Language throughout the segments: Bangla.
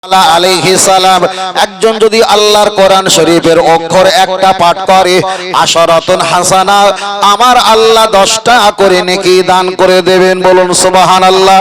আলাইহিস সালাম একজন যদি আল্লাহর কোরআন শরীফের অক্ষর একটা পাঠ করে আশরাতুন হাসানা আমার আল্লাহ 10টা করে নেকি দান করে দেবেন। বলুন সুবহানাল্লাহ।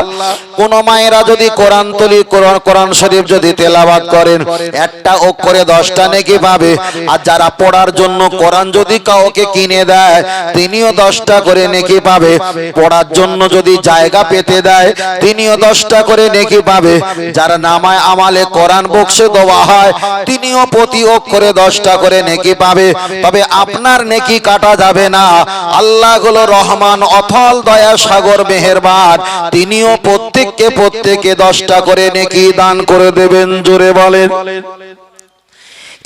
কোন মায়েরা যদি কোরআন তলি কোরআন শরীফ যদি তেলাওয়াত করেন একটা অক্ষরে 10টা নেকি পাবে। আর যারা পড়ার জন্য কোরআন যদি কাউকে কিনে দেয় তিনিও 10টা করে নেকি পাবে। পড়ার জন্য যদি জায়গা পেতে দেয় তিনিও 10টা করে নেকি পাবে। যারা নামায় আমালে কোরআন বক্সে দেওয়া হয় তিনিও প্রতি অক্ষরে 10টা করে নেকি পাবে। তবে আপনার নেকি কাটা যাবে না। আল্লাহ হলো রহমান, অথল দয়া সাগর, মেহেরবান। তিনিও প্রত্যেককে 10টা করে নেকি দান করে দেবেন। জোরে বলেন।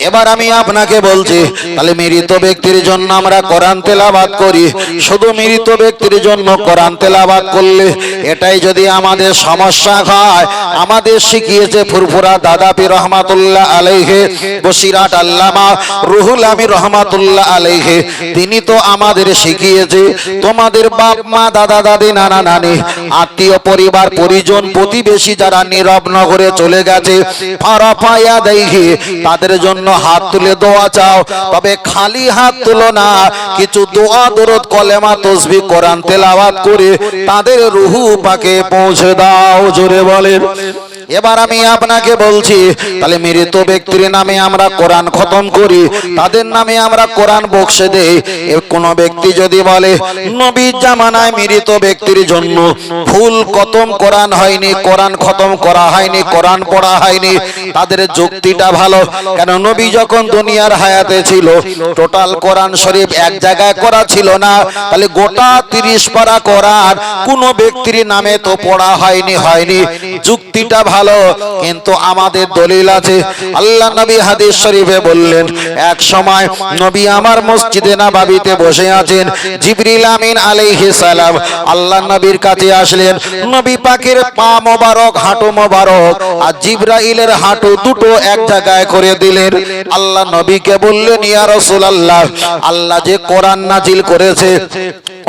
এবার আমি আপনাকে বলছি তাহলে মৃত ব্যক্তির জন্য আমরা কোরআন তেলাওয়াত করি। শুধু মৃত ব্যক্তির জন্য কোরআন তেলাওয়াত করলে এটাই যদি আমাদের সমস্যা হয়, আমাদের শিখিয়েছে ফুরফুরা দাদা পীর রহমাতুল্লাহ আলাইহি, বসিরাট আল্লামা রুহুল আমিন রহমাতুল্লাহ আলাইহি, তিনি তো আমাদের শিখিয়েছে তোমাদের বাপ মা দাদা দাদি নানা নানি আত্মীয় পরিবার পরিজন প্রতিবেশী যারা নীরব নগরে চলে গেছে ফারাফায়া দেহি তাদের জন্য হাত তুলে দোয়া চাও। তবে খালি হাত তুলো না, কিছু দোয়া দরুদ কলেমা তাসবিহ কোরআন তেলাওয়াত করে তাদের রুহু পাকে পৌঁছে দাও। জোরে বলেন। এবার আমি আপনাকে বলছি তাহলে মৃত ব্যক্তির নামে আমরা কোরআন খতম করি, তাদের নামে আমরা কোরআন বক্সে দেই। কোন ব্যক্তি যদি বলে নবীর জামানায় মৃত ব্যক্তির জন্য ফুল খতম কোরআন হয়নি, কোরআন খতম করা হয়নি, কোরআন পড়া হয়নি, তাদের যুক্তিটা ভালো। কেন নবী যখন দুনিয়ার হায়াতে ছিল টোটাল কোরআন শরীফ এক জায়গায় করা ছিল না। তাহলে গোটা 30 পারা কোরআন কোন ব্যক্তির নামে তো পড়া হয়নি। যুক্তিটা ভালো, কিন্তু আমাদের দলিল আছে। আল্লাহ নবী হাদিস শরীফে বললেন এক সময় নবী আমার মসজিদে নববীতে বসে আছেন, জিবরিল আমিন আলাইহিস সালাম আল্লাহ নবীর কাছে আসলেন। নবী পাকের পা মোবারক, হাঁটু মোবারক আর জিবরাইলের হাঁটু দুটো এক জায়গায় করে দিলেন। আল্লাহ নবীকে বললেন ইয়া রাসূলুল্লাহ, আল্লাহ যে কোরআন নাজিল করেছে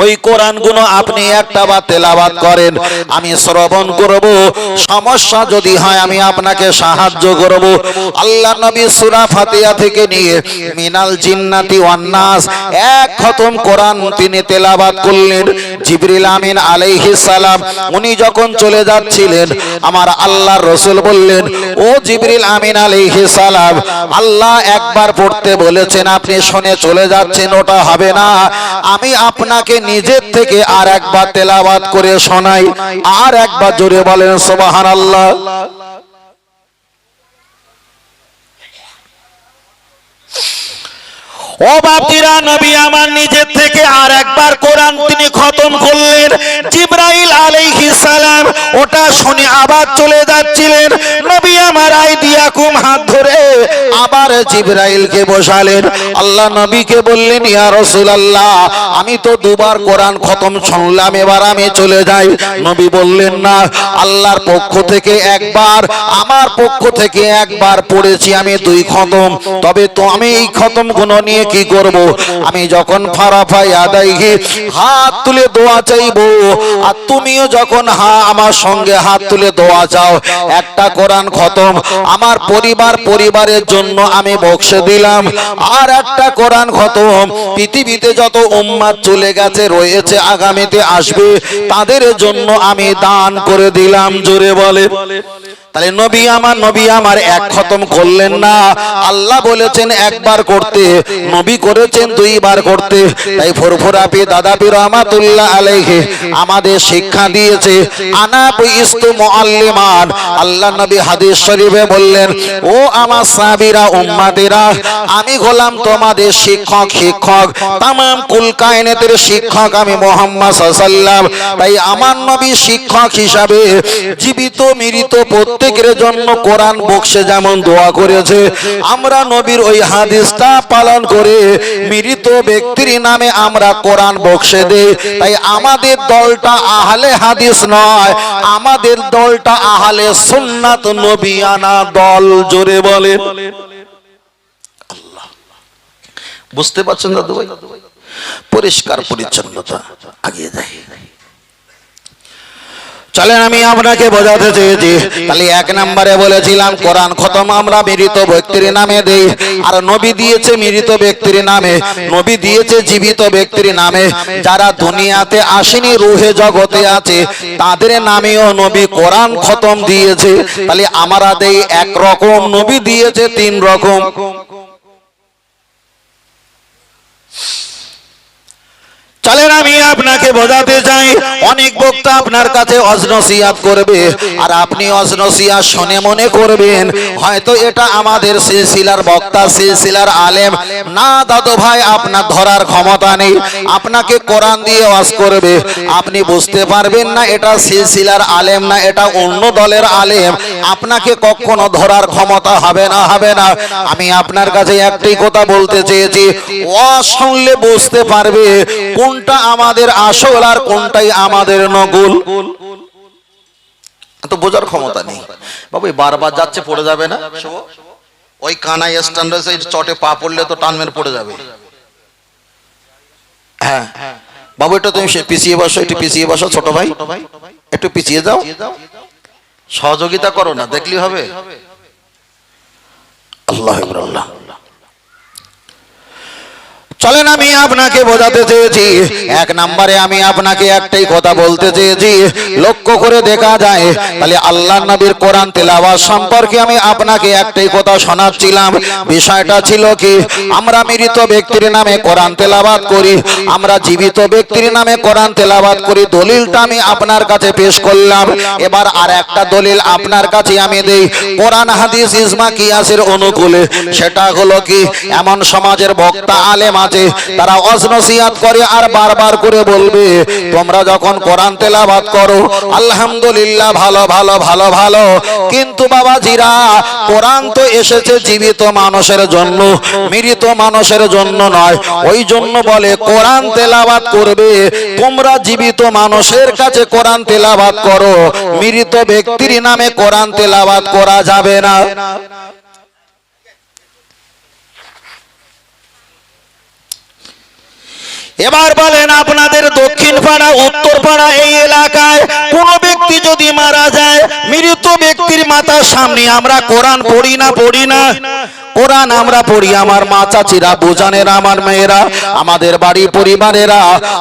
ওই কোরআন গুলো আপনি একটা বার তেলাওয়াত করেন, আমি শ্রবণ করব। সমস্যা যদি হয় আমি আপনাকে সাহায্য করব। আল্লাহ নবী সূরা ফাতিহা থেকে নিয়ে মিনাল জিন্নাতি ওয়ান নাস এক খতম কোরআন তিনি তেলাওয়াত করলেন। জিবরিল আমিন আলাইহিস সালাম উনি যখন চলে যাচ্ছিলেন আমার আল্লাহর রাসূল বললেন ও জিবরিল আমিন আলাইহিস সালাম, আল্লাহ একবার পড়তে বলেছেন আপনি শুনে চলে যাচ্ছেন, ওটা হবে না। আমি আপনাকে নিজের থেকে আর একবার তেলাওয়াত করে শোনাই। আর একবার জোরে বলেন সুবহানাল্লাহ। ও বাপজিরা, নবী আমার নিজের থেকে আর একবার কোরআন তিনি খতম করলেন। জিবরাইল আলাইহিস সালাম ওটা শুনে আবার চলে যাচ্ছিলেন। নবী আমার আইদিয়াকুম হাত ধরে আবার জিবরাইলকে বসালেন। আল্লাহ নবীকে বললেন ইয়া রাসূলুল্লাহ, আমি তো দুবার কোরআন খতম শুনলাম, এবার আমি চলে যাই। নবী বললেন না, আল্লাহর পক্ষ থেকে একবার, আমার পক্ষ থেকে একবার পড়েছি আমি 2 খতম। তবে তো আমি এই খতম গুলো নিয়ে কি করব? আমি যখন ফারাফাই আদাইহি হাত তুলে দোয়া চাইবো আর তুমিও যখন আমার সঙ্গে হাত তুলে দোয়া চাও, একটা কোরআন খতম আমার পরিবারের জন্য আমি বক্সে দিলাম। আর একটা কোরআন খতম পৃথিবীতে যত উম্মাত চলে গেছে রয়েছে আগামীতে আসবে তাদের জন্য আমি দান করে দিলাম। জোরে বলে। তাহলে নবী আমার এক খতম করলেন না, আল্লাহ বলেছেন একবার করতে, নবী করেছেন 2 বার করতে। তাই ফুরফুরা পীর দাদা পীর রহমাতুল্লাহ আলাইহি আমাদের শিক্ষা দিয়েছে আনা বুইস্তু মুআল্লিমান। আল্লাহ নবী হাদিস শরীফে বললেন ও আমার সাহাবীরা উম্মতেরা, আমি হলাম তোমাদের শিক্ষক। তামাম কুল কায়নাতের শিক্ষক আমি মুহাম্মদ সাল্লাল্লাহু আলাইহি ওয়াসাল্লাম। তাই আমার নবী শিক্ষক হিসাবে জীবিত মৃত প্রত্যেকের জন্য কোরআন বক্সে যেমন দোয়া করেছে, আমরা নবীর ওই হাদিসটা পালন করে মৃত ব্যক্তির নামে আমরা কোরআন বক্সে দেই। তাই আমাদের দলটা আহলে হাদিস নয়, আমাদের দলটা আহলে সুন্নাত নবিয়ানা দল। জোরে বলে। আল্লাহ, বুঝতে পারছেন দাদু ভাই? পরিষ্কার পরিচ্ছন্নতা আগিয়ে যায়। চলেন আমি আপনাকে বোঝাতে চেয়েছি তাহলে এক নম্বরে বলেছিলাম কোরআন খতম আমরা মৃত ব্যক্তির নামে দেই, আর নবী দিয়েছে মৃত ব্যক্তির নামে, নবী দিয়েছে জীবিত ব্যক্তির নামে। যারা দুনিয়াতে আসেনি রুহে জগতে আছে তাদের নামেও নবী কোরআন খতম দিয়েছে। তাহলে আমরা দেই এক রকম, নবী দিয়েছে তিন রকম। চলেন আমি আপনাকে বোঝাতে চাই, অনেক বক্তা আপনার কাছে অজনসিয়াত করবে আর আপনি অজনসিয়াত শুনে মনে করবেন হয়তো এটা আমাদের সিলসিলার বক্তা, সিলসিলার আলেম। না দাদু ভাই, আপনার ধরার ক্ষমতা নেই। আপনাকে কোরআন দিয়ে ওয়াজ করবে, আপনি বুঝতে পারবেন না এটা সিলসিলার আলেম না এটা অন্য দলের আলেম। আপনাকে কখনো ধরার ক্ষমতা হবে না, হবে না। আমি আপনার কাছে একটাই কথা বলতে চেয়েছি, ওয়াজ শুনলে বুঝতে পারবে কোনটা আমাদের আসল আর কোনটাই আমাদের নকল। তো বোঝার ক্ষমতা নেই বাবু, বারবার যাচ্ছে পড়ে যাবে না। ওই কানাই স্ট্যান্ডে চটে পা পড়লে তো টানমের পড়ে যাবে। হ্যাঁ বাবু, এটা তুমি পিছিয়ে বসো, একটু পিছিয়ে বসো। ছোট ভাই একটু পিছিয়ে যাও, সহযোগিতা করো না, দেখলি হবে। আল্লাহ আল্লাহ। চলেন আমি আপনাকে বোঝাতে চেয়েছি, এক নম্বরে আমি আপনাকে একটাই কথা বলতে চেয়েছি, লক্ষ্য করে দেখা যায় তাহলে আল্লাহ নবীর কোরআন তেলাওয়াত সম্পর্কে আমি আপনাকে একটাই কথা শোনাচ্ছিলাম। বিষয়টা ছিল কি, আমরা মৃত ব্যক্তির নামে কোরআন তেলাওয়াত করি, আমরা জীবিত ব্যক্তির নামে কোরআন তেলাওয়াত করি। দলিলটা আমি আপনার কাছে পেশ করলাম। এবার আর একটা দলিল আপনার কাছে আমি দেই কোরআন হাদিস ইজমা কিয়াসের অনুকূলে। সেটা হলো কি, এমন সমাজের বক্তা আলেম আছে তারা ওয়াজ-নসিহত করে আর বারবার করে বলবে তোমরা যখন কোরআন তেলাওয়াত করো আলহামদুলিল্লাহ ভালো ভালো ভালো ভালো, কিন্তু বাবাজিরা কোরআন তো এসেছে জীবিত মানুষের জন্য, মৃত মানুষের জন্য নয়। ওই জন্য বলে কোরআন তেলাওয়াত করবে তোমরা জীবিত মানুষের কাছে কোরআন তেলাওয়াত করো, মৃত ব্যক্তির নামে কোরআন তেলাওয়াত করা যাবে না। এবার বলেন আপনাদের দক্ষিণ পাড়া উত্তর পাড়া এই এলাকায় কোন ব্যক্তি যদি মারা যায়, মৃত ব্যক্তির মাথার সামনে আমরা কোরআন পড়ি না? পড়ি না? কোরআন আমরা পড়ি। আমার মা চাচিরা, বুজানেরা, আমার মেয়েরা, আমাদের বাড়ি পরিবারেরা,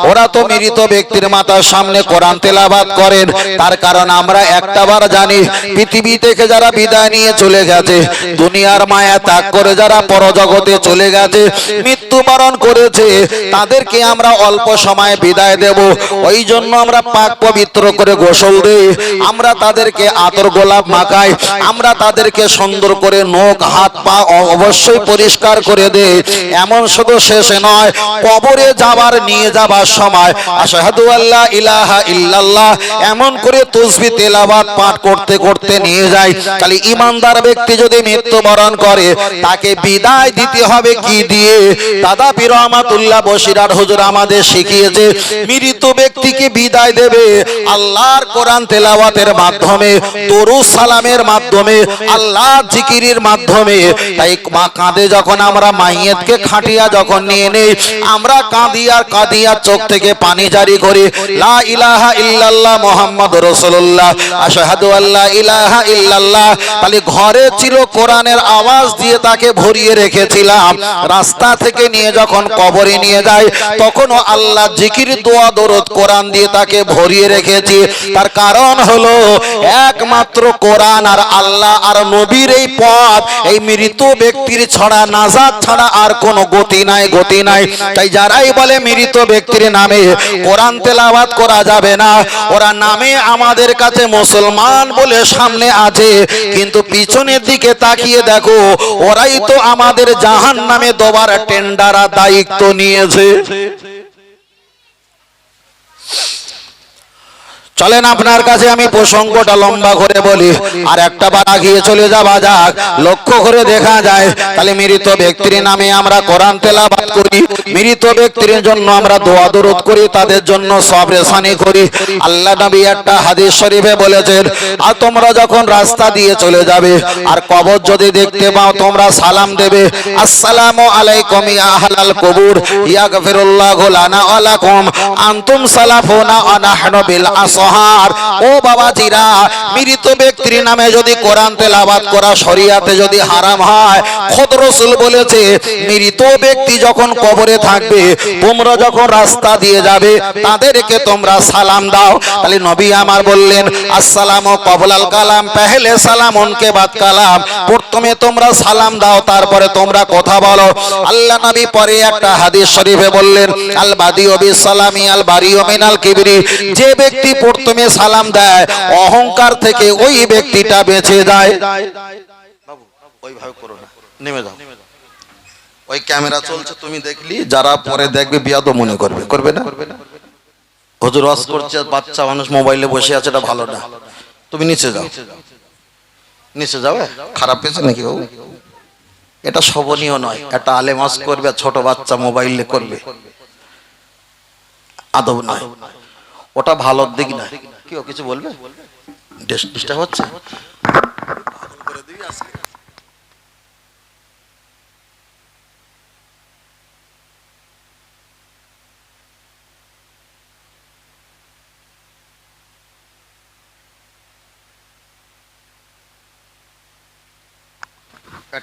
ওরা তো মৃত ব্যক্তির মাথার সামনে কোরআন তেলাওয়াত করেন। তার কারণ আমরা একটাবার জানি, পৃথিবী থেকে যারা বিদায় নিয়ে চলে গেছে, দুনিয়ার মায়া ত্যাগ করে যারা পরজগতে চলে গেছে, মৃত্যুবরণ করেছে, তাদেরকে আমরা অল্প সময়ে বিদায় দেব। ওই জন্য আমরা পাক পবিত্র করে গোসল দেই, আমরা তাদেরকে আতর গোলাপ মাখাই, আমরা তাদেরকে সুন্দর করে নখ হাত পা অবশ্যই পরিষ্কার করে দে। এমন শুধু শেষে নয়, কবরে যাবার নিয়ে যাবার সময় আশহাদু আল্লা ইলাহা ইল্লাল্লাহ এমন করে তাসবিহ তেলাওয়াত পাঠ করতে করতে নিয়ে যায়। তাহলে ইমানদার ব্যক্তি যদি মৃত্যুবরণ করে তাকে বিদায় দিতে হবে কি দিয়ে? দাদা পীর রহমাতুল্লাহ বসিরার হুজুর আমাদের শিখিয়েছে মৃত ব্যক্তিকে বিদায় দেবে আল্লাহর কোরআন তেলাওয়াতের মাধ্যমে, দরুদ সালামের মাধ্যমে, আল্লাহর জিকিরের মাধ্যমে। তাই কাঁধে যখন আমরা মাইয়েতকে খাটিয়া যখন নিয়ে নেই, আমরা কাঁদি আর কাঁদি আর চোখ থেকে পানি জারি করি, লা ইলাহা ইল্লাল্লাহ মুহাম্মাদুর রাসূলুল্লাহ, আশহাদু আল্লা ইলাহা ইল্লাল্লাহ। তাহলে ঘরে ছিল কোরআনের আওয়াজ দিয়ে তাকে ভরিয়ে রেখেছিলাম, রাস্তা থেকে নিয়ে যখন কবরে নিয়ে যায় তখনও আল্লাহ জিকির দোয়া দরুদ কোরআন দিয়ে তাকে ভরিয়ে রেখেছি। তার কারণ হলো একমাত্র কোরআন আর আল্লাহ আর নবীর এই পথ, এই মৃত ব্যক্তির ছড়া নাজাত ছাড়া আর কোনো গতি নাই, গতি নাই। তাই যারাই বলে মৃত ব্যক্তির নামে কোরআন তেলাওয়াত করা যাবে না, ওরা নামে আমাদের কাছে মুসলমান বলে সামনে আছে, কিন্তু পিছনের দিকে তাকিয়ে দেখো ওরাই তো আমাদের জাহান্নামে দেওয়ার টেন্ডার দায়িত্ব নিয়েছে। চলেন আপনার কাছে আমি প্রসঙ্গটা লম্বা করে বলি, আর একটা বার আগিয়ে চলে যাওয়া যাক। লক্ষ্য করে দেখা যায় তাহলে মৃত ব্যক্তির নামে আমরা কোরআন তেলাওয়াত করি, মৃত ব্যক্তির জন্য আমরা দোয়া দরুদ করি, তাদের জন্য সবরেসানি করি। আল্লাহ নবী একটা হাদিস শরীফে বলেছেন, আর তোমরা যখন রাস্তা দিয়ে চলে যাবে আর কবর যদি দেখতে পাও তোমরা সালাম দেবে, আসসালামু আলাইকুম ইয়া আহলাল কবুর ইয়াগফিরুল্লাহু লানা ওয়া লাকুম আনতুম সালাফুনা ওয়া নাহনু বিল আসর উপহার। ও বাবাজিরা, মৃত ব্যক্তির নামে যদি কোরআন তেলাওয়াত করা শরীয়তে যদি হারাম হয়, খোদ রাসূল বলেছে মৃত ব্যক্তি যখন কবরে থাকবে, তোমরা যখন রাস্তা দিয়ে যাবে তাদেরকে তোমরা সালাম দাও। তাহলে নবী আমার বললেন আসসালামু ক্বাবলাল কালাম, পেহলে সালাম উনকে বাদ কালাম, প্রথমে তোমরা সালাম দাও তারপরে তোমরা কথা বলো। আল্লাহ নবী পরে একটা হাদিস শরীফে বললেন আল বাদিউ বিস সালামি আল বারিউ মিনাল কিবরি, যে ব্যক্তি প্রথমে সালাম দেয় অহংকার থেকে ওই ব্যক্তিটা বেঁচে যায়। বাবু ওইভাবে করো না, নেমে যাও। ওই ক্যামেরা চলছে, তুমি দেখলি, যারা পরে দেখবে বিয়াদ মনে করবে, করবে না? হুজুর ওয়াজ করছে, বাচ্চা মানুষ মোবাইলে বসে আছে, এটা ভালো না, তুমি নিচে যাও, নিচে যাও। খারাপ পেয়েছে নাকি বাবু? এটা শোভনীয় নয়। একটা আলেম ওয়াজ করবে, ছোট বাচ্চা মোবাইলে করবে, আদব নয়, ওটা ভালোর দিক না। কেউ কিছু বলবে? ডিস্টার্ব হচ্ছে?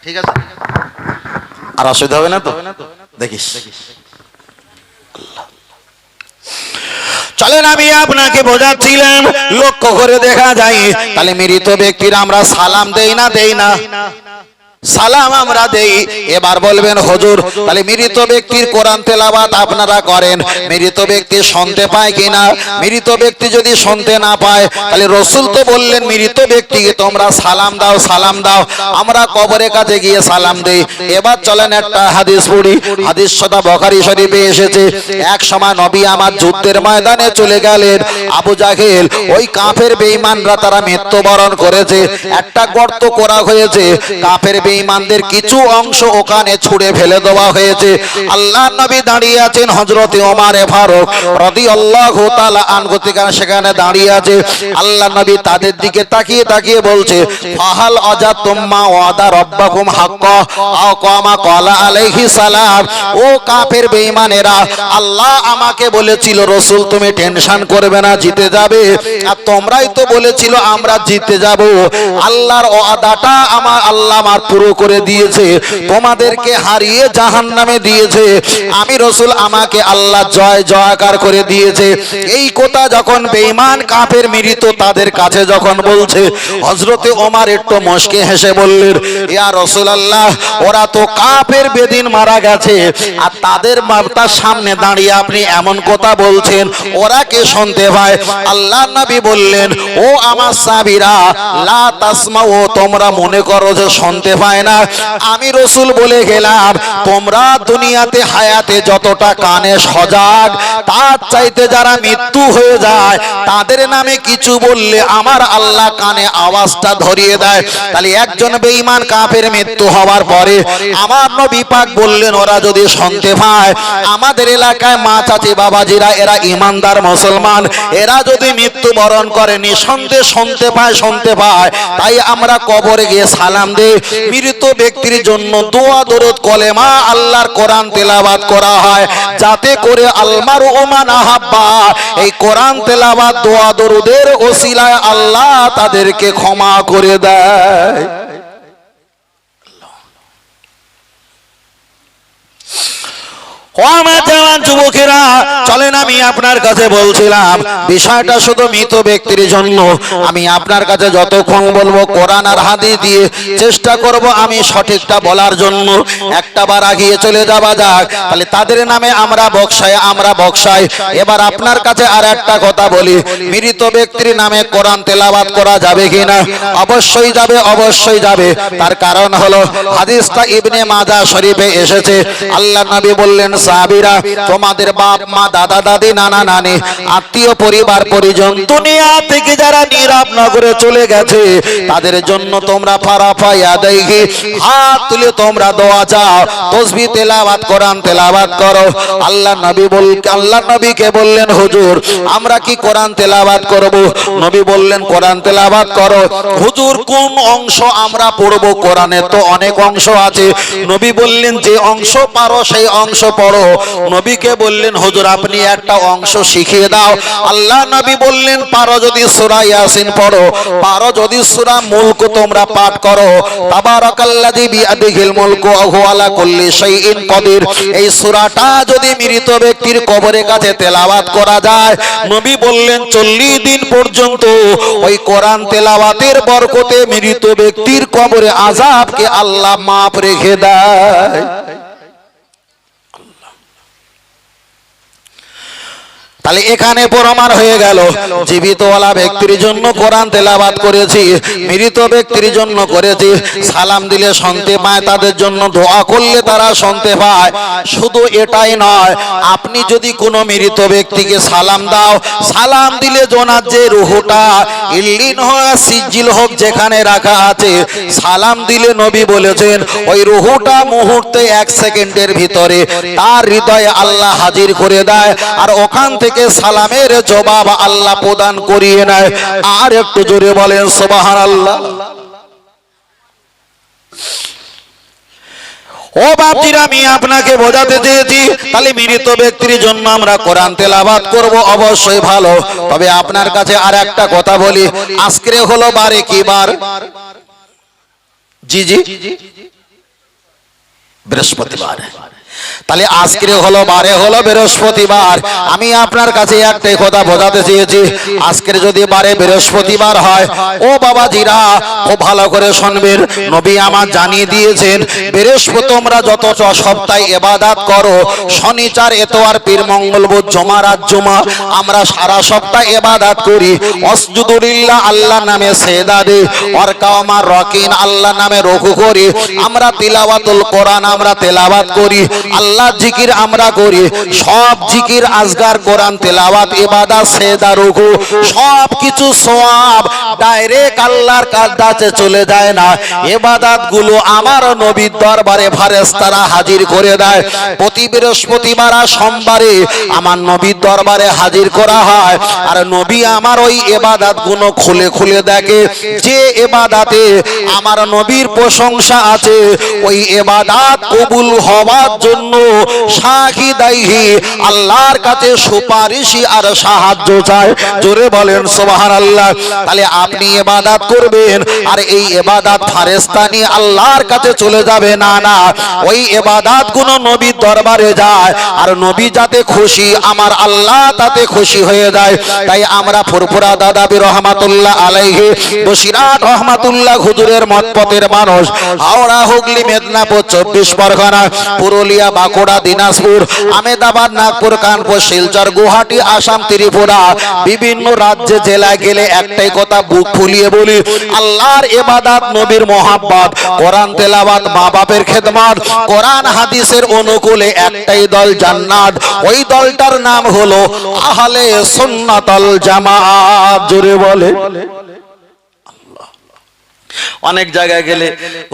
ঠিক আছে, আর অসুবিধা হবে না তো? দেখিস, চলেন আমি আপনাকে বোঝাচ্ছিলাম, লক্ষ্য করে দেখা যায় তাহলে মৃত ব্যক্তির আমরা সালাম দেই না, দেই না? সালাম আমরা দেই। এবার বলবেন হুজুর তাহলে মৃত ব্যক্তির কোরআন তেলাওয়াত আপনারা করেন, মৃত ব্যক্তি শুনতে পায় কিনা? মৃত ব্যক্তি যদি শুনতে না পায়, তাহলে রাসূল তো বললেন মৃত ব্যক্তিকে তোমরা সালাম দাও, সালাম দাও। আমরা কবরের কাছে গিয়ে সালাম দেই। এবার চলেন একটা হাদিস পড়ি। হাদিস সদা বুখারী শরীফে এসেছে, এক সময় নবী আমার যুদ্ধের ময়দানে চলে গেলেন। আবু জাহেল ওই কাফের বেঈমানরা তারা মৃত্যুবরণ করেছে, একটা গর্ত করা হয়েছে, কাফের বেঈমানদের কিছু অংশ ওখানে ছুঁড়ে ফেলে দেওয়া হয়েছে। আল্লাহর নবী দাঁড়িয়ে আছেন, হযরতে ওমর ফারুক রাদিয়াল্লাহু তাআলা আনহু সেখানে দাঁড়িয়ে আছে। আল্লাহর নবী তাদের দিকে তাকিয়ে তাকিয়ে বলছে ফাহাল আজাতুম মা ওয়াদা রাব্বাকুম হাক্কা আও কামা ক্বালা আলাইহিস সালাম। ও কাফের বেঈমানেরা, আল্লাহ আমাকে বলেছিল রাসূল তুমি টেনশন করবে না, জিতে যাবে, আর তোমরাই তো বলেছিল আমরা জিতে যাব। আল্লাহর ওয়াদাটা আমার আল্লাহ আমার পুরো করে দিয়েছে, তোমাদেরকে হারিয়ে জাহান্নামে দিয়েছে। আমি রাসূল আমাকে আল্লাহ জয় জয়কার করে দিয়েছে। এই কথা যখন বেঈমান কাফের মৃত তাদের কাছে যখন বলছে, হযরতে ওমর একটু মুস্কি হেসে বললেন ইয়া রাসূলুল্লাহ, ওরা তো কাফের বেদিন মারা গেছে, আর তাদের মাতার সামনে দাঁড়িয়ে আপনি এমন কথা বলছেন, ওরা কে শুনতে পায়? আল্লাহর নবী বললেন ও আমার সাহাবীরা লা তাসমাউ, তোমরা মনে করো যে শুনতে পায় না। আমি রাসূল বলে গেলাম তোমরা দুনিয়াতে হায়াতে যতটা কানে সজাগ, তার চাইতে যারা মৃত্যু হয়ে যায় তাদের নামে কিছু বললে আমার আল্লাহ কানে আওয়াজটা ধরিয়ে দেয়। তাহলে একজন বেঈমান কাফের মৃত্যু হওয়ার পরে আমার নবী পাক বললেন ওরা যদি শুনতে পায়, আমাদের এলাকায় মা চাচি বাবাজিরা এরা ইমানদার মুসলমান, এরা যদি মৃত্যুবরণ করে নিঃসন্দেহে শুনতে পায়, শুনতে পায়। তাই আমরা কবরে গিয়ে সালাম দেই, মৃত ব্যক্তির জন্য দোয়া দরুদ কলেমা আল্লাহর কোরআন তেলাওয়াত করা হয়, যাতে করে আলমারু মান আহাব্বা, এই কোরআন তেলাওয়াত দোয়া দরুদের ওসিলায় আল্লাহ তাদেরকে ক্ষমা করে দেয়। ও আমার জওয়ান যুবকেরা, চলেন আমি আপনার কাছে বলছিলাম বিষয়টা শুধু মৃত ব্যক্তির জন্য। আমি আপনার কাছে যতক্ষণ বলবো কোরআন আর হাদিস দিয়ে চেষ্টা করব আমি সঠিকটা বলার জন্য। একটা বার আগিয়ে চলে যাওয়া যাক, তাহলে তাদের নামে আমরা বক্সাই। এবার আপনার কাছে আর একটা কথা বলি, মৃত ব্যক্তির নামে কোরআন তেলাওয়াত করা যাবে কিনা? অবশ্যই যাবে, অবশ্যই যাবে। তার কারণ হলো হাদিসটা ইবনে মাজাহ শরীফে এসেছে। আল্লাহর নবী বললেন সাহাবীরা, তোমাদের বাপ মা দাদা দাদি নানা নানি আত্মীয় পরিবার পরিজন দুনিয়া থেকে যারা নীরব নগরে চলে গেছে, তাদের জন্য তোমরা ফারাফা ইয়াদাইহি, হাত তুলে তোমরা দোয়া চাও, তাসবিহ তেলাওয়াত কোরআন তেলাওয়াত করো। আল্লাহ নবীকে বললেন হুজুর আমরা কি কোরআন তেলাওয়াত করব? নবী বললেন কোরআন তেলাওয়াত করো। হুজুর কোন অংশ আমরা পড়ব? কোরআনে তো অনেক অংশ আছে। নবী বললেন যে অংশ পারো সেই অংশ পড়ো। নবী নবীকে বললেন হুজুর আপনি একটা অংশ শিখিয়ে দাও। আল্লাহ নবী বললেন পারো যদি সূরা ইয়াসিন পড়ো, পারো যদি সূরা মুলক তোমরা পাঠ করো, তাবারাকাল্লাযী বিয়াদিহিল মুলকু ওয়া হুয়া আলা কুল্লি শাইইন কাদির, এই সূরাটা যদি মৃত ব্যক্তির কবরের কাছে তেলাওয়াত করা যায়, নবী বললেন 40 দিন পর্যন্ত ওই কোরআন তেলাওয়াতের বরকতে মৃত ব্যক্তির কবরে আযাবকে আল্লাহ মাফ রেখে দেয়। তাহলে এখানে প্রমাণ হয়ে গেল জীবিতওয়ালা ব্যক্তির জন্য কোরআন তেলাওয়াত করেছি, মৃত ব্যক্তির জন্য করেছি। সালাম দিলে শুনতে পায়, তাদের জন্য দোয়া করলে তারা শুনতে পায়। শুধু এটাই নয়, আপনি যদি কোনো মৃত ব্যক্তিকে সালাম দাও, সালাম দিলে জোনার যে রুহটা ইল্লিন হোক সিজিল হোক যেখানে রাখা আছে, সালাম দিলে নবী বলেছেন ওই রুহটা মুহূর্তে 1 সেকেন্ডের ভিতরে তার হৃদয়ে আল্লাহ হাজির করে দেয়, আর ওখান থেকে সালামের জবাব আল্লাহ প্রদান করিয়ে নেয়। আর একটু জোরে বলেন সুবহানাল্লাহ। ও বাপজিরা, আমি আপনাকে বোঝাতে চেয়েছি তাহলে মৃত ব্যক্তির জন্য আমরা কোরআন তেলাওয়াত করব, অবশ্যই ভালো। তবে আপনার কাছে আর একটা কথা বলি, আজকে হলো বারে কি বার? জি জি, বৃহস্পতিবার। তাহলে আজকে হলো বারে হলো বৃহস্পতিবার। আমি আপনার কাছে একটাই কথা বোঝাতে চেয়েছি, আজকের যদি বারে বৃহস্পতিবার হয়, ও বাবাজিরা খুব ভালো করে শুনবেন, নবী আমার জানিয়ে দিয়েছেন বৃহস্পতি তোমরা যত সপ্তাহে ইবাদত করো, শনিবার এতবার পীর মঙ্গল বুধ জুমা রাত জুমা আমরা সারা সপ্তাহ ইবাদত করি। অসজুদুলিল্লাহ আল্লাহ নামে সেজদা দেই, ওয়ারকামা রাকিন আল্লাহ নামে রুকু করি, আমরা তিলাওয়াতুল কোরআন আমরা তেলাওয়াত করি, আল্লাহ জিকির আমরা করি। সব জিকির আজগার কোরআন তেলাওয়াত ইবাদত সেজদা রুকু সব কিছু সওয়াব ডাইরেক্ট আল্লাহর কাছে চলে যায় না, ইবাদত গুলো আমার নবীর দরবারে ফেরেশতারা হাজির করে দেয়। প্রতি বৃহস্পতিবার আর সোমবারে আমার নবীর দরবারে হাজির করা হয়, আর নবী আমার ওই ইবাদত গুলো খুলে খুলে দেখে যে ইবাদতে আমার নবীর প্রশংসা আছে, ওই ইবাদত কবুল হওয়ার জন্য শাহিদাইহি আল্লাহর কাছে সুপারিশি আর সাহায্য চায়। জোরে বলেন সুবহানাল্লাহ। তাহলে আপনি ইবাদত করবেন আর এই ইবাদত ফেরেশতা নিয়ে আল্লাহর কাছে চলে যাবে না, না, ওই ইবাদত গুলো নবীর দরবারে যায়, আর নবী যাতে খুশি আমার আল্লাহ তাতে খুশি হয়ে যায়। তাই আমরা ফুরফুরা দাদাবি রহমাতুল্লাহ আলাইহি, বসিরাট রহমাতুল্লাহ হুজুরের মতপথের মানুষ, হাওড়া হুগলি মেদিনীপুর 24 পরগনা, পুরুলিয়া বাঁকুড়া দিনাজপুর আহমেদাবাদ নাগপুর কানপুর শিলচর গুয়াহাটি আসাম ত্রিপুরা বিভিন্ন রাজ্যে জেলায় গেলে একটাই কথা বুক ফুলিয়ে বলি, আল্লাহর ইবাদত নবীর মোহাব্বত কোরআন তেলাওয়াত মা বাপের খেদমত কোরআন হাদিসের অনুকূলে একটাই দল জান্নাত, ওই দলটার নাম হলো আহলে সুন্নাতুল জামাত। জোরে বলে। অনেক জায়গায় গেলে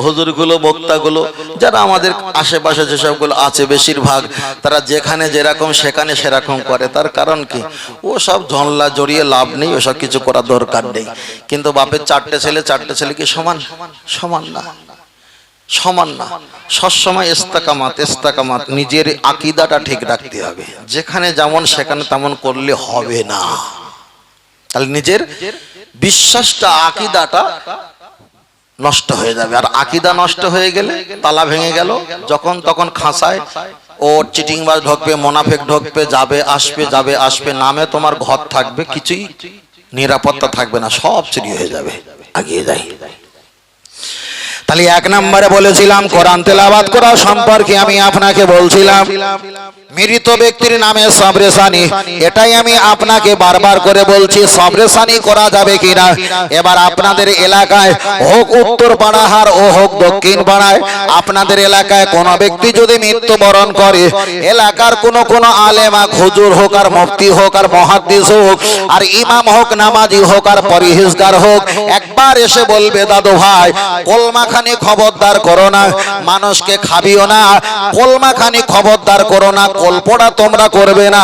হুজুরগুলো বক্তাগুলো যারা আমাদের আশেপাশে যেসবগুলো আছে বেশিরভাগ তারা যেখানে যেরকম সেখানে সেরকম করে। তার কারণ কি? ও সব ঝনলা জড়িয়ে লাভ নেই, ওসব কিছু করার দরকার নেই। কিন্তু বাপের 4টে ছেলে কি সমান? সমান না, সমান না। সবসময় ইস্তেকামাত নিজের আকীদাটা ঠিক রাখতে হবে। যেখানে যেমন সেখানে তেমন করলে হবে না। তাহলে নিজের বিশ্বাসটা আকীদাটা নষ্ট হয়ে যাবে, আর আকীদা নষ্ট হয়ে গেলে তালা ভেঙে গেল, যখন তখন খাঁচায় ও চিটিংবাজ ঢোকবে, মোনাফেক ঢোকবে, যাবে আসবে, নামে তোমার ঘর থাকবে, কিছুই নিরাপত্তা থাকবে না, সব চুরি হয়ে যাবে। আগিয়ে যাই। তাহলে 1 নম্বরে বলেছিলাম কোরআন তেলাওয়াত করা সম্পর্কে আমি আপনাকে বলছিলাম মৃত ব্যক্তির নামে সবরেসানি, এটাই আমি আপনাকে বারবার করে বলছি সবরেসানি করা যাবে কিনা। এবার আপনাদের এলাকায় হোক উত্তর পাড়াহার ও হোক দক্ষিণ পাড়ায় আপনাদের এলাকায় কোনো ব্যক্তি যদি মৃত্যুবরণ করে, এলাকার কোনো আলেমা হুজুর হোক আর মুফতি হোক আর মুহাদ্দিস হোক আর ইমাম হোক নামাজি হোক আর পরহেজগার হোক, একবার এসে বলবে দাদু ভাই কলমা খানি খবরদার করো না, মানুষকে খাবিও না, কলমা খানি খবরদার করো না, কল্পটা তোমরা করবে না।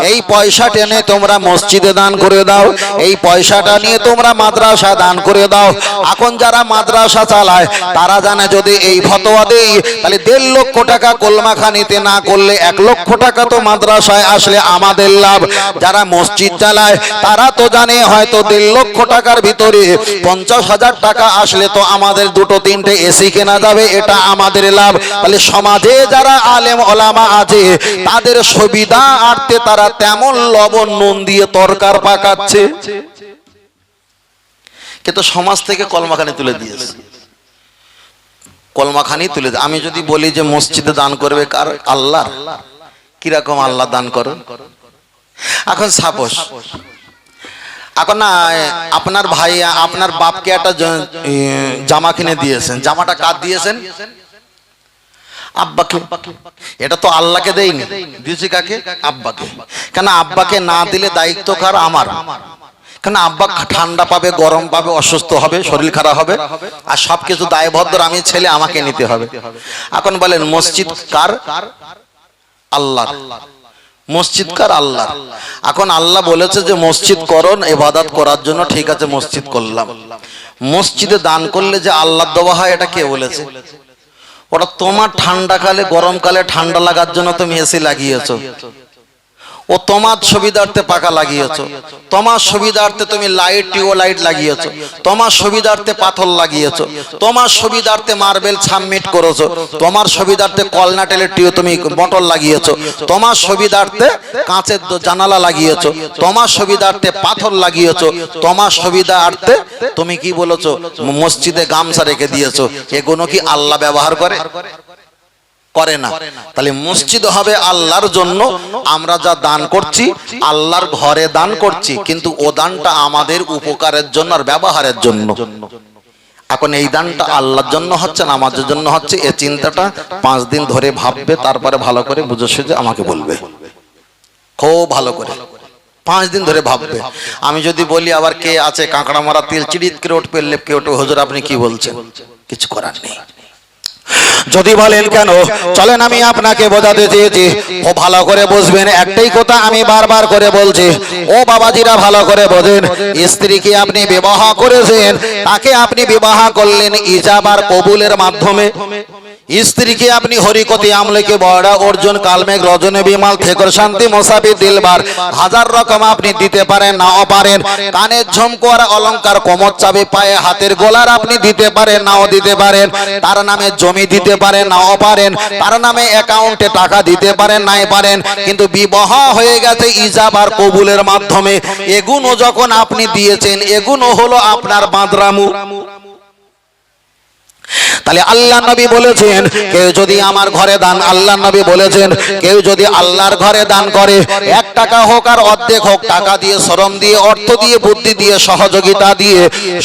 এই পয়সা টেনে তোমরা মসজিদে দান করে দাও, এই পয়সাটা নিয়ে তোমরা মাদ্রাসা দান করে দাও। এখন যারা মাদ্রাসা চালায় তারা জানে যদি এই ফতোয়া দেই তাহলে 1.5 লক্ষ টাকা কলমা খানিতে না করলে 1 লক্ষ টাকা তো মাদ্রাসায় আসলে আমাদের লাভ। যারা মসজিদ চালায় তারা তো জানে হয়তো 1.5 লক্ষ টাকার ভিতরে 50,000 টাকা আসলে তো আমাদের 2-3টে এসি কেনা যাবে, এটা আমাদের লাভ। তাহলে সমাজে যারা আলেম ওলামা আছে তাদের সুবিধার্থে তারা তেমন লবণ নুন দিয়ে তরকার পাকাচ্ছে, কিন্তু সমাজ থেকে কলমাখানি তুলে দিয়েছে, কলমাখানি তুলে। আমি যদি বলি যে মসজিদে দান করবে কার? আল্লাহ। কিরকম আল্লাহ দান করো? এখন সাপোজ এখন না আপনার ভাই আপনার বাপকে একটা জামা কিনে দিয়েছেন, জামাটা কার দিয়েছেন? আব্বাকে। এটা তো আল্লাহকে দেয়নি, দিয়েছি কাকে? আব্বাকে। কেন আব্বাকে না দিলে দায়িত্ব কার? আমার। কেন আব্বা ঠান্ডা পাবে, গরম পাবে, অসুস্থ হবে, শরীর খারাপ হবে, আর সবকিছু দায়বদ্ধ আমি ছেলে, আমাকে নিতে হবে। এখন বলেন মসজিদ কার? আল্লাহ। মসজিদ কার? আল্লাহ। এখন আল্লাহ বলেছে যে মসজিদ করো ইবাদত করার জন্য, ঠিক আছে মসজিদ করলাম। মসজিদে দান করলে যে আল্লাহ দেওয়া হয় এটা কে বলেছে? ওটা তোমার ঠান্ডাকালে গরমকালে ঠান্ডা লাগার জন্য তুমি এসি লাগিয়েছো, ও তোমার সুবিধার্থে পাকা লাগিয়েছো, তোমার সুবিধার্থে তুমি লাইট টিউবলাইট লাগিয়েছো, তোমার সুবিধার্থে পাথর লাগিয়েছো, তোমার সুবিধার্থে মার্বেল সাবমিট করেছো, তোমার সুবিধার্থে কলনাটেলের টিউ তুমি মোটর লাগিয়েছো, তোমার সুবিধার্থে কাঁচের জানালা লাগিয়েছো, তোমার সুবিধার্থে পাথর লাগিয়েছো, তোমার সুবিধার্থে তুমি কি বলেছো মসজিদে গামছা রেখে দিয়েছো। এগুলো কি আল্লাহ ব্যবহার করে? করে না। তাহলে মসজিদ হবে আল্লাহর জন্য, আমরা যা দান করছি আল্লাহর ঘরে দান করছি, কিন্তু ও দানটা আমাদের উপকারের জন্য আর ব্যবহারের জন্য। এখন এই দানটা আল্লাহর জন্য হচ্ছে না আমাদের জন্য হচ্ছে, এই চিন্তাটা 5 দিন ধরে ভাববে, তারপরে ভালো করে বুঝে সুঝে আমাকে বলবে, খুব ভালো করে 5 দিন ধরে ভাববে। আমি যদি বলি আবার কে আছে কাঁকড়া মারা তেল চিড়িত করে উঠ পেলে কেউ হুজুর আপনি কি বলছেন, কিছু করার নেই। যদি বলেন কেন, চলেন আমি আপনাকে বোঝাতে চেয়েছি, ও ভালো করে বুঝবেন। একটাই কথা আমি বারবার করে বলছি, ও বাবাজিরা ভালো করে বোঝেন। স্ত্রীকে আপনি বিবাহ করেছেন, তাকে আপনি বিবাহ করলেন ইজাব আর কবুলের মাধ্যমে। স্ত্রীকে আপনি হরিকতি আমলেকে বড়া অর্জুন কালমেঘ রজনী বিমাল থেকর শান্তি মোসাফি দিলবার 1000 রকম আপনি দিতে পারেন, নাও পারেন। কানের ঝুমকো আর অলংকার, কোমর চাবি, পায়ে হাতের গোলার আপনি দিতে পারেন, নাও দিতে পারেন। তার নামে জমি দিতে পারেন, নাও পারেন। তার নামে অ্যাকাউন্টে টাকা দিতে পারেন, নাই পারেন। কিন্তু বিবাহ হয়ে গেছে ইজাব আর কবুলের মাধ্যমে। এগুলো যখন আপনি দিয়েছেন, এগুলো হলো আপনার বাঁদরামু। তাহলে আল্লাহ নবী বলেছেন কেউ যদি আমার ঘরে দান, আল্লাহ নবী বলেছেন কেউ যদি আল্লাহর ঘরে দান করে, 1 টাকা হোক আর অর্ধেক হোক, টাকা দিয়ে, শ্রম দিয়ে, অর্থ দিয়ে, বুদ্ধি দিয়ে, সহযোগিতা দিয়ে,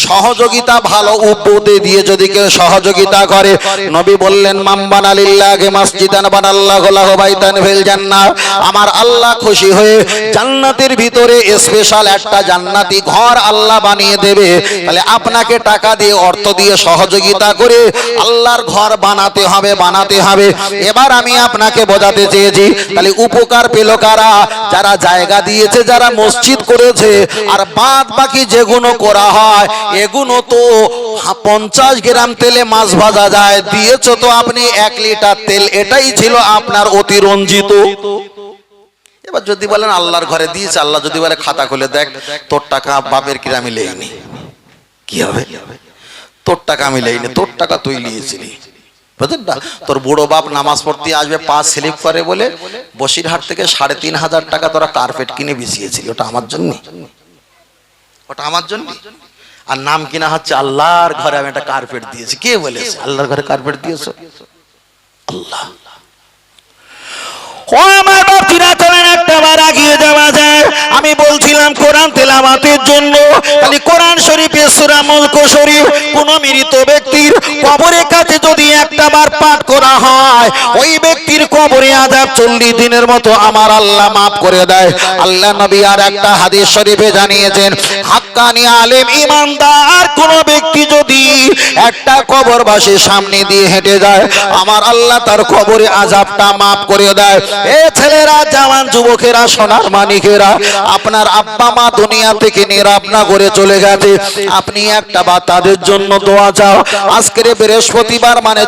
সহযোগিতা ভালো উদ্বুদ্ধি দিয়ে যদি কেউ সহযোগিতা করে, নবী বললেন মান বানা লিল্লাহি মাসজিদান বানাল্লাহু লাহু বাইতান ফিল জান্নাহ, আমার আল্লাহ খুশি হয়ে জান্নাতের ভিতরে স্পেশাল একটা জান্নাতি ঘর আল্লাহ বানিয়ে দেবে। তাহলে আপনাকে টাকা দিয়ে, অর্থ দিয়ে, সহযোগিতা করে আল্লাহর ঘর বানাতে হবে, বানাতে হবে। এবার আমি আপনাকে বোঝাতে চেয়েছি, তাহলে উপকার পেল কারা? যারা জায়গা দিয়েছে, যারা মসজিদ করেছে। আর বাদ বাকি যেগুলো করা হয় এগুলো তো 50 গ্রাম তেলে মাছ ভাজা যায়, দিয়েছো তো আপনি 1 লিটার তেল, এটাই ছিল আপনার অতিরঞ্জিত। এবার যদি বলেন আল্লাহর ঘরে দিয়েছে, আল্লাহ যদি বলে খাতা খুলে দেখ তোর টাকা বাপের কিরামি লেইনি, কি হবে? তোর টাকা আমি লেইনি, তোর টাকা তুই নিয়েছিলি, বুঝলেন না? তোর বুড়ো বাপ নামাজ পড়তে আসবে, পা স্লিপ করে বলে বসিরহাট থেকে 3500 টাকা তোরা কার্পেট কিনে বিছিয়েছিলি, ওটা আমার জন্য, ওটা আমার জন্য। আর নাম কিনা হচ্ছে আল্লাহর ঘরে আমি একটা কার্পেট দিয়েছি। কে বলেছে আল্লাহর ঘরে কার্পেট দিয়েছো? আল্লাহ। ও আমার বাপ, চলেন একটা একটাবার আগিয়ে যাওয়া যায়। আমি বলছিলাম কোরআন তেলাওয়াতের জন্য, তাহলে কোরআন শরীফের সূরা মুলক শরীফ কোন মৃত ব্যক্তির কবরের কাছে যদি একটাবার পাঠ করা হয়, ওই ব্যক্তির কবরে আযাব 40 দিনের মতো আমার আল্লাহ মাফ করে দেয়। আল্লাহ নবী আর একটা হাদিস শরীফে জানিয়েছেন, হাক্কানি আলেম ইমানদার কোন ব্যক্তি যদি একটা কবরবাসীর সামনে দিয়ে হেঁটে যায়, আমার আল্লাহ তার কবরে আযাবটা মাফ করে দেয়। এ ছেলেরা, জওয়ান যুবকেরা, সোনার মানিকেরা, আপনার আব্বা মা দুনিয়া থেকে নিরাপনা করে চলে গেছে, আপনি একটা বা তাদের জন্য দোয়া চাও। আজকের বৃহস্পতিবার মানে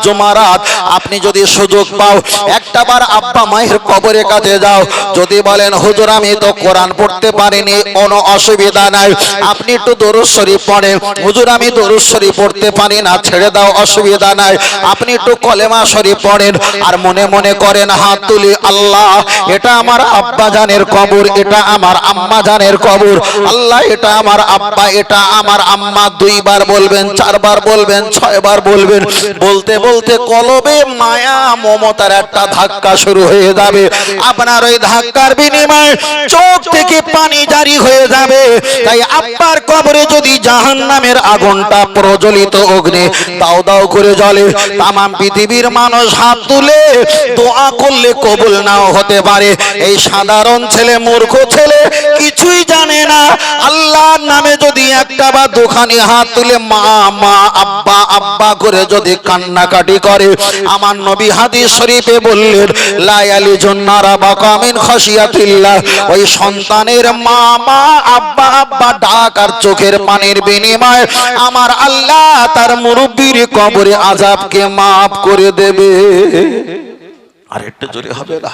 জুমারাত, আপনি যদি সুযোগ পাও একটাবার আব্বা মায়ের কবরের কাছে যাও। যদি বলেন হুজুর আমি তো কোরআন পড়তে পারিনি, কোনো অসুবিধা নাই, আপনি একটু দরুদ শরীফ পড়েন। হুজুর আমি দরুদ শরীফ পড়তে পারি না, ছেড়ে দাও, অসুবিধা নাই, আপনি একটু কলেমা শরীফ পড়েন। আর মনে মনে করেন হাত তুলি, আল্লাহ এটা আমার আব্বা জানের কবর, এটা আমার আম্মা জানের কবর, আল্লাহ এটা আমার আব্বা, এটা আমার আম্মা। 2 বার বলবেন, 4 বার বলবেন, 6 বার বলবেন। বলতে বলতে কলবে মায়া মমতার একটা ধাক্কা শুরু হয়ে যাবে। আপনার ওই ধাক্কার বিনিময়ে চোখ থেকে পানি জারি হয়ে যাবে। তাই আব্বার কবরে যদি জাহান্নামের আগুনটা প্রজ্বলিত অগ্নি দাও দাও করে জ্বলে, তাম পৃথিবীর মানুষ হাত তুলে দোয়া করলে কবুল নাও হতে পারে। এই সাধারণ ছেলে, মূর্খ ছেলে, কিছুই জানে না, আল্লাহর নামে যদি একটা বা দুখানি হাত তুলে মা মা আব্বা আব্বা করে যদি কান্নাকাটি করে, আমার নবী হাদিস শরীফে বললেন লা ইয়ালিজুন নারা বাকা মিন খাশিয়াতিল্লাহ, ওই সন্তানের মা মা আব্বা আব্বা ডাক আর চোখের পানির বিনিময়ে আমার আল্লাহ তার মুরব্বির কবরে আযাবকে মাফ করে দেবে। আর একটু জোরে হবে না?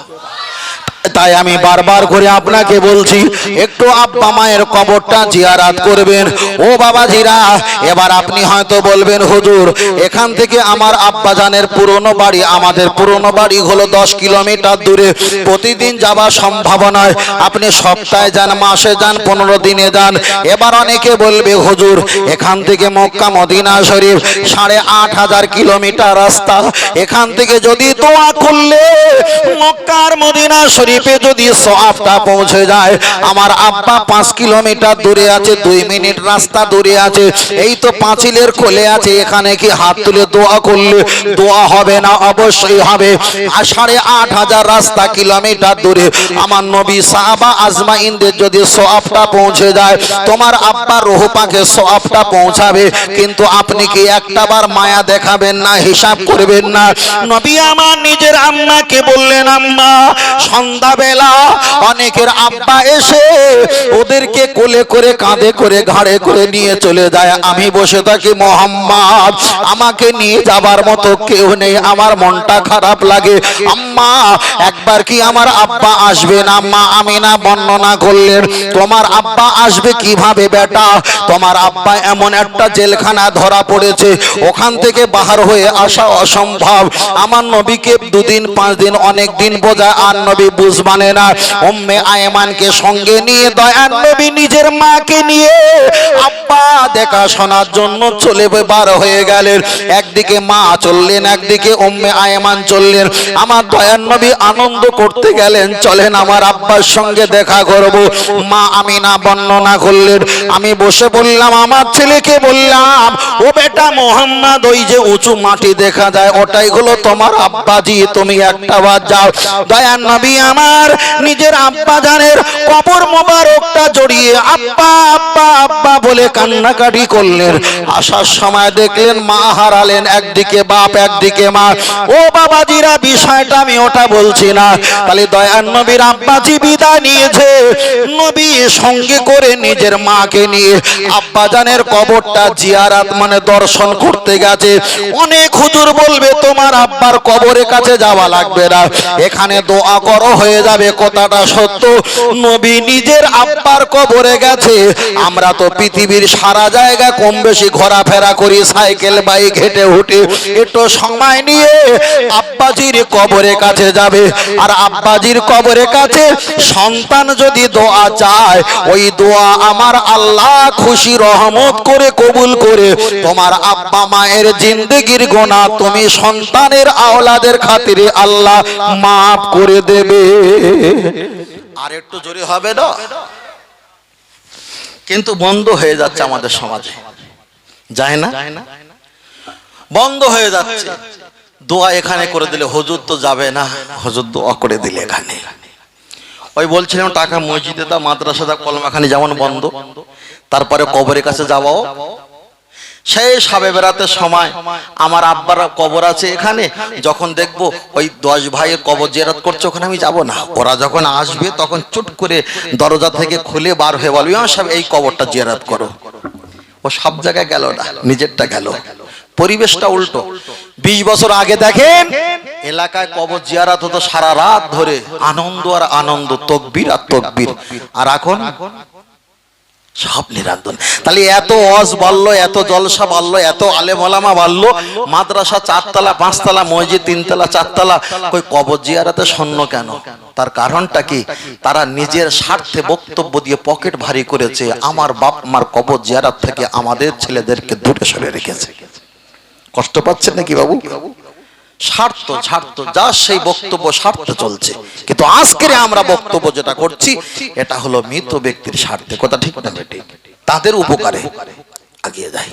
তাই আমি বারবার করে আপনাকে বলছি, একটু আব্বা মায়ের কবরটা জিয়ারত করবেন। ও বাবাজিরা, এবার আপনি হয়তো বলবেন হুজুর এখান থেকে আমার আব্বা জানের পুরনো বাড়ি, আমাদের পুরনো বাড়ি হলো 10 কিলোমিটার দূরে, প্রতিদিন যাওয়া সম্ভব নয়, আপনি সপ্তাহে যান, মাসে যান, 15 দিনে যান। এবার অনেকে বলবে হুজুর এখান থেকে মক্কা মদিনা শরীফ 8500 কিলোমিটার রাস্তা, এখান থেকে যদি দোয়া করলে মক্কার মদিনা শরীফ যদি সওয়াবটা পৌঁছে যায়, আমার আব্বা 5 কিলোমিটার দূরে আছে, 2 মিনিট রাস্তা দূরে আছে, এই তো পাঁচিলের কোলে আছে, এখানে কি হাত তুলে দোয়া করলে দোয়া হবে না? অবশ্যই হবে। 8500 রাস্তা কিলোমিটার দূরে আমার নবী সাহাবা আজমাইনদের যদি সওয়াবটা পৌঁছে যায়, তোমার আব্বার রূহ পাকে সওয়াবটা পৌঁছাবে। কিন্তু আপনি কি একটাবার মায়া দেখাবেন না, হিসাব করবেন না? নবী আমার নিজের আম্মাকে বললেন, আম্মা সন্ধ্যাবেলা অনেকের আব্বা এসে ওদেরকে কোলে করে কাঁধে করে ঘাড়ে করে নিয়ে চলে যায়, আমি বসে থাকি মোহাম্মদ আমাকে নিয়ে যাবার মতো কেউ নেই, আমার মনটা খারাপ লাগে। আম্মা একবার কি আমার আব্বা আসবে না? মা আমিনা বর্ণনা করলেন, তোমার আব্বা আসবে কিভাবে বেটা? তোমার আব্বা এমন একটা জেলখানা ধরা পড়েছে, ওখান থেকে বাহার হয়ে আসা অসম্ভব। আমার নবীকে 2 দিন 5 দিন অনেক দিন বোঝায়, আর নবী বুঝ মানে না। উম্মে আয়মানকে সঙ্গে নিয়ে দয়ার নবী নিজের মাকে নিয়ে আব্বা দেখাশোনার জন্য চলে বার হয়ে গেলেন। একদিকে মা চললেন, একদিকে উম্মে আয়মান চললেন। আমার দয়ার নবী আনন্দ করতে গেলেন, চলেন আমার আব্বার সঙ্গে দেখা করব। মা আমিনা বর্ণনা করলেন, আমি বসে বললাম, আমার ছেলেকে বললাম, ও বেটা মোহাম্মদ, ওই যে উঁচু মাটি দেখা যায় ওটাই হলো তোমার আব্বাজি, তুমি একটা বার যাও। দয়ার নবী আমার নিজের আব্বা জানের কবর মোবারকটা জড়িয়ে আব্বা আব্বা আব্বা বলে কান্নাকাটি করলেন। আসার সময় দেখলেন মা হারালেন, একদিকে বাপ একদিকে মা। ও বাবাজিরা, বিষয়টা আমি ওটা বলছি না, তাহলে দয়ার নবীর আব্বাজি বিদায় নিয়েছে, নবী সঙ্গে করে নিজের মাকে নিয়ে আব্বা জানের কবরটা জিয়ারত মানে দর্শন করতে গেছে। অনেক হুজুর বলবে তোমার আব্বার কবরের কাছে যাওয়া লাগবে না, এখানে দোয়া করো হয়ে যাবে। কথাটা সত্য, নবী নিজের আব্বার কবরে গেছে। আমরা তো পৃথিবীর সারা জায়গা কম বেশি ঘোরাফেরা করি, সাইকেল বাইক হেঁটে উঠে, একটু সময় নিয়ে আব্বাজির কবরের কাছে যাবে। আর আব্বাজির কবরের কাছে সন্তান যদি দোয়া চায়, ওই দোয়া আমার আল্লাহ খুশি রহমত করে কবুল করে তোমার আব্বা মায়ের জিন্দেগির গোনা তুমি সন্তানের আওলাদের খাতিরে আল্লাহ মাফ করে দেবে। আর একটু জোরে হবে না? কিন্তু বন্ধ হয়ে যাচ্ছে আমাদের সমাজে, যায় না? বন্ধ হয়ে যাচ্ছে। দোয়া এখানে করে দিলে হুজুর তো যাবে না, হুজুর দোয়া করে দিলে এখানে। ওই বলছিলাম টাকা মসজিদে দাও, মাদ্রাসা দাও, কলমাখানি যেমন বন্ধ, তারপরে কবরের কাছে যাওয়াও। সেই সাবে বেড়াতে সময় আমার আব্বার কবর আছে এখানে, যখন দেখবো ওই 10 ভাইয়ের কবর জিয়ারত করছে, ওখানে আমি যাব না। ওরা যখন আসবে তখন চুট করে দরজা থেকে খুলে বার হয়ে বলবে, ইমাম সাহেব এই কবরটা জিয়ারত করো। ও সব জায়গায় গেল না, নিজেরটা গেল। পরিবেশটা উল্টো। 20 বছর আগে দেখেন এলাকায় কবর জিয়ারত হতো সারা রাত ধরে, আনন্দ আর আনন্দ, তকবীর আর তকবীর। আর এখন সব নিরান্দন। তাহলে এত ওয়াজ বাড়লো, এত জলসা বাড়লো, এত আলেম ওলামা বাড়লো, মাদ্রাসা 4 তলা 5 তলা, মসজিদ 3 তলা 4 তলা, কই কবর জিয়ারতে শূন্য কেন? তার কারণটা কি? তারা নিজের স্বার্থে বক্তব্য দিয়ে পকেট ভারী করেছে, আমার বাপ মার কবর জিয়ারত থেকে আমাদের ছেলেদেরকে দূরে সরে রেখেছে। কষ্ট পাচ্ছেন নাকি বাবু? স্বার্থ স্বার্থ, যা সেই বক্তব্য স্বার্থে চলছে। কিন্তু আজকে আমরা বক্তব্য যেটা করছি এটা হলো মৃত ব্যক্তির স্বার্থে। কথা ঠিক না? ঠিক, তাদের উপকারে আগিয়ে যায়।